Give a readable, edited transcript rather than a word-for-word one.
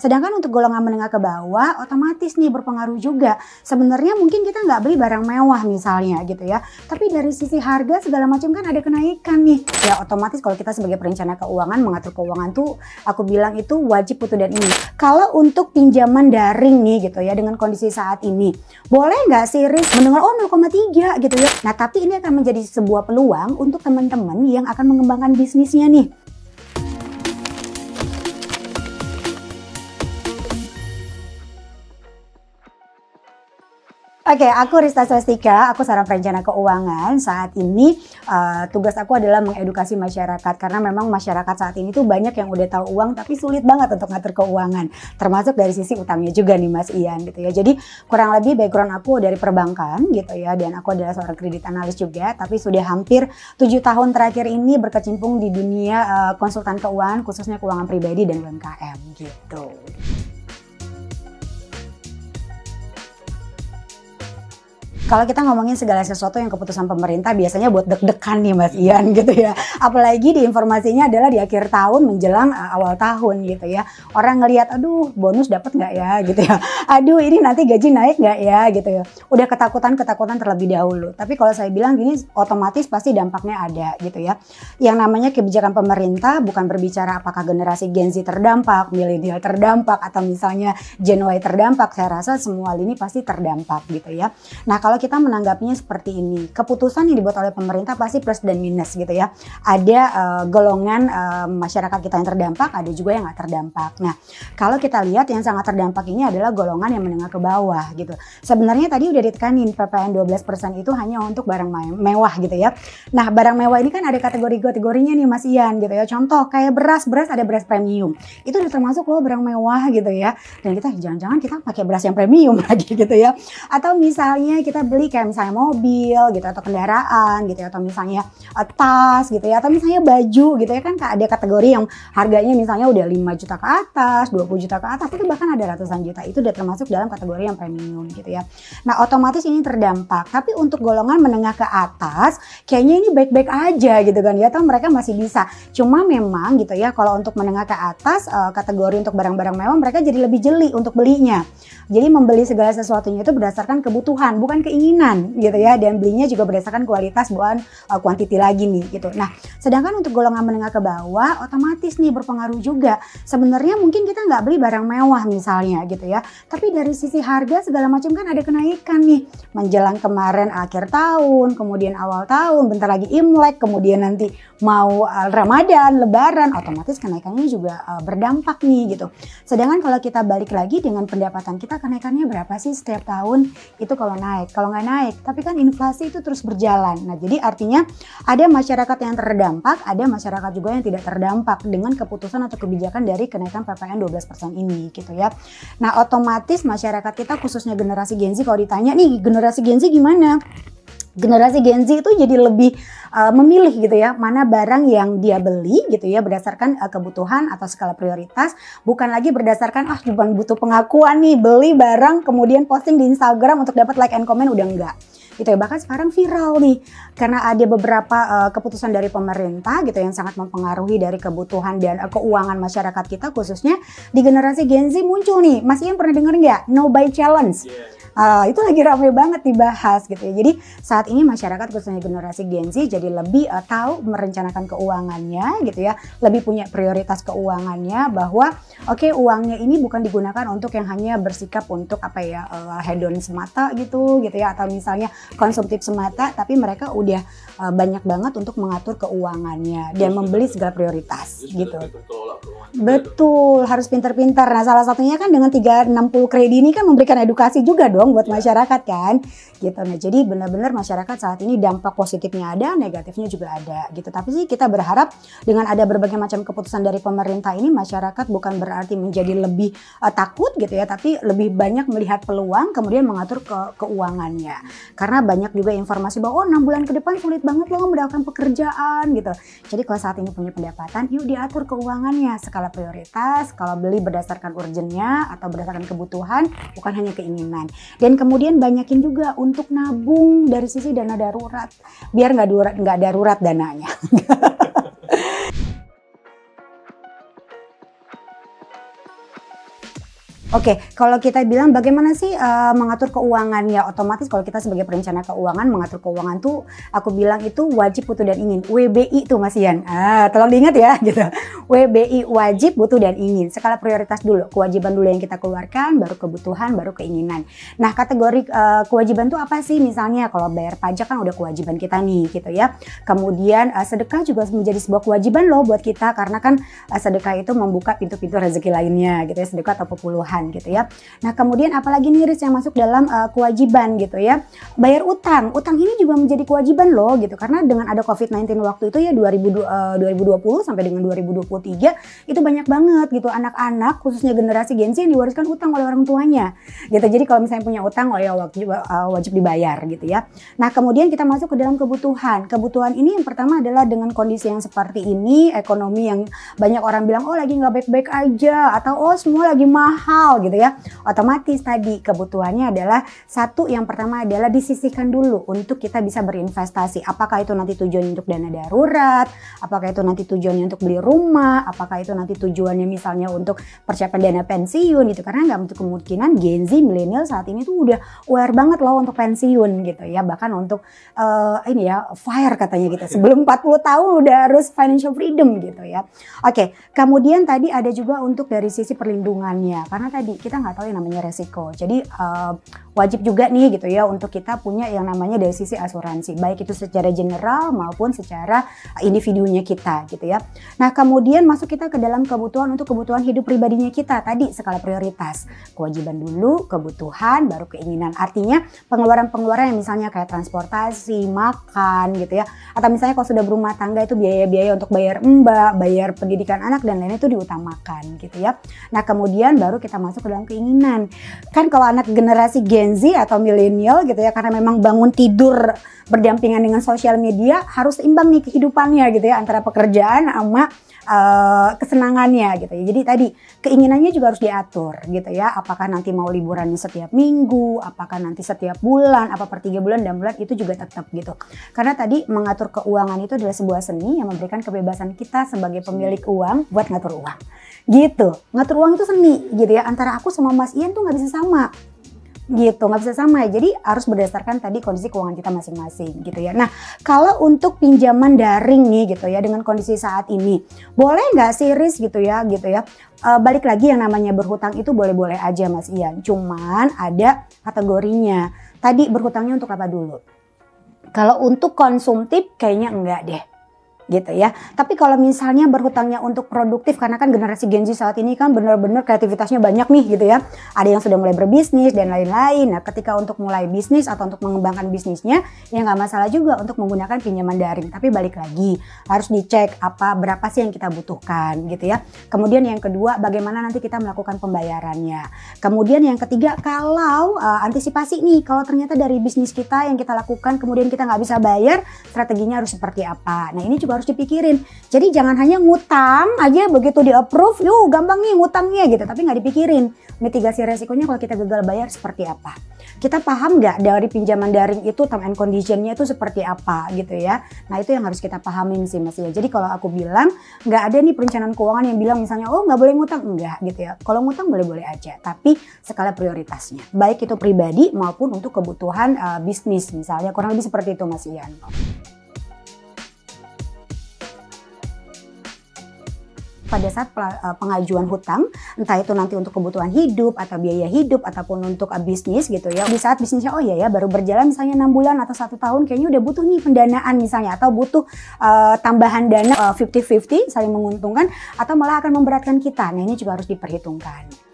Sedangkan untuk golongan menengah ke bawah otomatis nih berpengaruh juga. Sebenarnya mungkin kita nggak beli barang mewah misalnya gitu ya. Tapi dari sisi harga segala macam kan ada kenaikan nih. Ya otomatis kalau kita sebagai perencana keuangan mengatur keuangan tuh aku bilang itu wajib butuh dan ini. Kalau untuk pinjaman daring nih gitu ya dengan kondisi saat ini. Boleh nggak sih risk mendengar 0,3 gitu ya. Nah tapi ini akan menjadi sebuah peluang untuk teman-teman yang akan mengembangkan bisnisnya nih. Oke, aku Rista Swastika, aku seorang perencana keuangan. Saat ini tugas aku adalah mengedukasi masyarakat karena memang masyarakat saat ini tuh banyak yang udah tahu uang tapi sulit banget untuk ngatur keuangan. Termasuk dari sisi utangnya juga nih Mas Ian gitu ya. Jadi kurang lebih background aku dari perbankan gitu ya dan aku adalah seorang kredit analis juga tapi sudah hampir 7 tahun terakhir ini berkecimpung di dunia konsultan keuangan khususnya keuangan pribadi dan UMKM gitu. Kalau kita ngomongin segala sesuatu yang keputusan pemerintah biasanya buat deg-degan nih Mas Ian gitu ya. Apalagi di informasinya adalah di akhir tahun menjelang awal tahun gitu ya. Orang ngelihat aduh bonus dapat nggak ya gitu ya. Aduh ini nanti gaji naik nggak ya gitu ya. Udah ketakutan terlebih dahulu. Tapi kalau saya bilang gini otomatis pasti dampaknya ada gitu ya. Yang namanya kebijakan pemerintah bukan berbicara apakah generasi Gen Z terdampak, milenial terdampak atau misalnya Gen Y terdampak. Saya rasa semua lini pasti terdampak gitu ya. Nah kalau kita menanggapinya seperti ini, keputusan yang dibuat oleh pemerintah pasti plus dan minus gitu ya. Ada golongan masyarakat kita yang terdampak, ada juga yang nggak terdampak. Nah, kalau kita lihat yang sangat terdampak ini adalah golongan yang menengah ke bawah gitu. Sebenarnya tadi udah ditekanin PPN 12% itu hanya untuk barang mewah gitu ya. Nah, barang mewah ini kan ada kategori-kategorinya nih Mas Ian gitu ya. Contoh kayak beras ada beras premium. Itu udah termasuk loh barang mewah gitu ya. Dan kita jangan-jangan kita pakai beras yang premium lagi gitu ya. Atau misalnya kita beli kayak misalnya mobil gitu atau kendaraan gitu ya atau misalnya tas gitu ya atau misalnya baju gitu ya kan ada kategori yang harganya misalnya udah 5 juta ke atas, 20 juta ke atas itu bahkan ada ratusan juta itu udah termasuk dalam kategori yang premium gitu ya. Nah otomatis ini terdampak tapi untuk golongan menengah ke atas kayaknya ini baik-baik aja gitu kan ya atau mereka masih bisa cuma memang gitu ya kalau untuk menengah ke atas kategori untuk barang-barang mewah mereka jadi lebih jeli untuk belinya. Jadi membeli segala sesuatunya itu berdasarkan kebutuhan bukan keinginan gitu ya dan belinya juga berdasarkan kualitas bukan kuantiti lagi nih gitu. Nah sedangkan untuk golongan menengah ke bawah otomatis nih berpengaruh juga. Sebenarnya mungkin kita nggak beli barang mewah misalnya gitu ya. Tapi dari sisi harga segala macam kan ada kenaikan nih. Menjelang kemarin akhir tahun, kemudian awal tahun, bentar lagi Imlek, kemudian nanti mau Ramadan, Lebaran, otomatis kenaikannya juga berdampak nih gitu. Sedangkan kalau kita balik lagi dengan pendapatan kita kenaikannya berapa sih setiap tahun itu kalau naik. Kalau nggak naik, tapi kan inflasi itu terus berjalan. Nah jadi artinya ada masyarakat yang terdampak, ada masyarakat juga yang tidak terdampak dengan keputusan atau kebijakan dari kenaikan PPN 12% ini gitu ya. Nah otomatis masyarakat kita khususnya generasi Gen Z kalau ditanya nih generasi Gen Z gimana? Generasi Gen Z itu jadi lebih memilih gitu ya mana barang yang dia beli gitu ya berdasarkan kebutuhan atau skala prioritas bukan lagi berdasarkan cuma butuh pengakuan nih beli barang kemudian posting di Instagram untuk dapat like and comment udah enggak gitu ya bahkan sekarang viral nih karena ada beberapa keputusan dari pemerintah gitu yang sangat mempengaruhi dari kebutuhan dan keuangan masyarakat kita khususnya di generasi Gen Z muncul nih Mas Ian pernah dengar nggak no buy challenge? Itu lagi ramai banget dibahas gitu ya. Jadi saat ini masyarakat khususnya generasi Gen Z jadi lebih tahu merencanakan keuangannya gitu ya. Lebih punya prioritas keuangannya bahwa oke, uangnya ini bukan digunakan untuk yang hanya bersikap untuk hedon semata gitu ya atau misalnya konsumtif semata tapi mereka udah banyak banget untuk mengatur keuangannya dan membeli segala prioritas gitu. Betul, harus pintar-pintar. Nah, salah satunya kan dengan 360 kredit ini kan memberikan edukasi juga dong buat masyarakat kan. Gitu. Nah, jadi benar-benar masyarakat saat ini dampak positifnya ada, negatifnya juga ada gitu. Tapi sih kita berharap dengan ada berbagai macam keputusan dari pemerintah ini masyarakat bukan berarti menjadi lebih takut gitu ya, tapi lebih banyak melihat peluang kemudian mengatur keuangannya. Karena banyak juga informasi bahwa 6 bulan ke depan sulit banget loh mendapatkan pekerjaan gitu. Jadi kalau saat ini punya pendapatan, yuk diatur keuangannya. Skala prioritas, kalau beli berdasarkan urgennya atau berdasarkan kebutuhan, bukan hanya keinginan. Dan kemudian banyakin juga untuk nabung dari sisi dana darurat, biar nggak darurat dananya. Oke, kalau kita bilang bagaimana sih mengatur keuangan, ya otomatis kalau kita sebagai perencana keuangan mengatur keuangan tuh aku bilang itu wajib, butuh dan ingin. WBI tuh Mas Ian. Tolong diingat ya gitu. WBI, wajib, butuh dan ingin. Skala prioritas dulu, kewajiban dulu yang kita keluarkan, baru kebutuhan, baru keinginan. Nah, kategori kewajiban tuh apa sih? Misalnya kalau bayar pajak kan udah kewajiban kita nih gitu ya. Kemudian sedekah juga menjadi sebuah kewajiban loh buat kita, karena kan sedekah itu membuka pintu-pintu rezeki lainnya gitu ya, sedekah atau pepuluhan gitu ya. Nah, kemudian apalagi nih Riz yang masuk dalam kewajiban gitu ya. Bayar utang. Utang ini juga menjadi kewajiban loh gitu, karena dengan ada COVID-19 waktu itu ya 2020 sampai dengan 2023 itu banyak banget gitu anak-anak khususnya generasi Gen Z yang diwariskan utang oleh orang tuanya gitu. Jadi kalau misalnya punya utang, oh ya wajib dibayar gitu ya. Nah, kemudian kita masuk ke dalam kebutuhan. Kebutuhan ini yang pertama adalah dengan kondisi yang seperti ini, ekonomi yang banyak orang bilang oh lagi nggak baik-baik aja, atau oh semua lagi mahal gitu ya. Otomatis tadi kebutuhannya adalah satu, yang pertama adalah disisihkan dulu untuk kita bisa berinvestasi. Apakah itu nanti tujuannya untuk dana darurat, apakah itu nanti tujuannya untuk beli rumah, apakah itu nanti tujuannya misalnya untuk persiapan dana pensiun gitu. Karena nggak untuk kemungkinan Gen Z, milenial saat ini tuh udah aware banget loh untuk pensiun gitu ya. Bahkan untuk ini ya FIRE katanya gitu. Sebelum 40 tahun udah harus financial freedom gitu ya. Oke, kemudian tadi ada juga untuk dari sisi perlindungannya. Karena tadi kita nggak tahu yang namanya resiko. Jadi wajib juga nih gitu ya untuk kita punya yang namanya dari sisi asuransi. Baik itu secara general maupun secara individunya kita gitu ya. Nah, kemudian masuk kita ke dalam kebutuhan untuk kebutuhan hidup pribadinya kita. Tadi skala prioritas. Kewajiban dulu, kebutuhan, baru keinginan. Artinya pengeluaran-pengeluaran yang misalnya kayak transportasi, makan gitu ya. Atau misalnya kalau sudah berumah tangga itu biaya-biaya untuk bayar mbak, bayar pendidikan anak dan lain-lain itu diutamakan gitu ya. Nah, kemudian baru kita masuk ke dalam keinginan. Kan kalau anak generasi Gen Z atau milenial gitu ya, karena memang bangun tidur berdampingan dengan sosial media, harus seimbang nih kehidupannya gitu ya, antara pekerjaan sama kesenangannya gitu ya. Jadi tadi keinginannya juga harus diatur gitu ya. Apakah nanti mau liburannya setiap minggu, apakah nanti setiap bulan, apa per 3 bulan dan bulan, itu juga tetap gitu. Karena tadi mengatur keuangan itu adalah sebuah seni yang memberikan kebebasan kita sebagai pemilik uang buat ngatur uang. Gitu. Ngatur uang itu seni gitu ya. Antara aku sama Mas Ian tuh nggak bisa sama. Gitu, nggak bisa sama ya. Jadi harus berdasarkan tadi kondisi keuangan kita masing-masing gitu ya. Nah, kalau untuk pinjaman daring nih gitu ya, dengan kondisi saat ini, boleh nggak sih Riz gitu ya balik lagi yang namanya berhutang itu boleh-boleh aja Mas Ian. Cuman ada kategorinya. Tadi berhutangnya untuk apa dulu? Kalau untuk konsumtif kayaknya enggak deh. Gitu ya. Tapi kalau misalnya berhutangnya untuk produktif, karena kan generasi Gen Z saat ini kan benar-benar kreativitasnya banyak nih gitu ya. Ada yang sudah mulai berbisnis dan lain-lain. Nah, ketika untuk mulai bisnis atau untuk mengembangkan bisnisnya, ya nggak masalah juga untuk menggunakan pinjaman daring. Tapi balik lagi, harus dicek berapa sih yang kita butuhkan gitu ya. Kemudian yang kedua, bagaimana nanti kita melakukan pembayarannya. Kemudian yang ketiga, kalau antisipasi nih, kalau ternyata dari bisnis kita yang kita lakukan kemudian kita nggak bisa bayar, strateginya harus seperti apa. Nah, ini juga harus dipikirin. Jadi jangan hanya ngutang aja begitu di approve, yuk gampang nih ngutangnya gitu, tapi nggak dipikirin mitigasi resikonya kalau kita gagal bayar seperti apa. Kita paham nggak dari pinjaman daring itu term and conditionnya itu seperti apa gitu ya. Nah, itu yang harus kita pahamin sih Mas ya. Jadi kalau aku bilang nggak ada nih perencanaan keuangan yang bilang misalnya oh nggak boleh ngutang, enggak gitu ya. Kalau ngutang boleh-boleh aja, tapi skala prioritasnya baik itu pribadi maupun untuk kebutuhan bisnis misalnya, kurang lebih seperti itu Mas Ian. Pada saat pengajuan hutang, entah itu nanti untuk kebutuhan hidup atau biaya hidup ataupun untuk bisnis gitu ya. Di saat bisnisnya oh iya ya baru berjalan misalnya 6 bulan atau 1 tahun, kayaknya udah butuh nih pendanaan misalnya, atau butuh tambahan dana 50-50 saling menguntungkan atau malah akan memberatkan kita. Nah, ini juga harus diperhitungkan.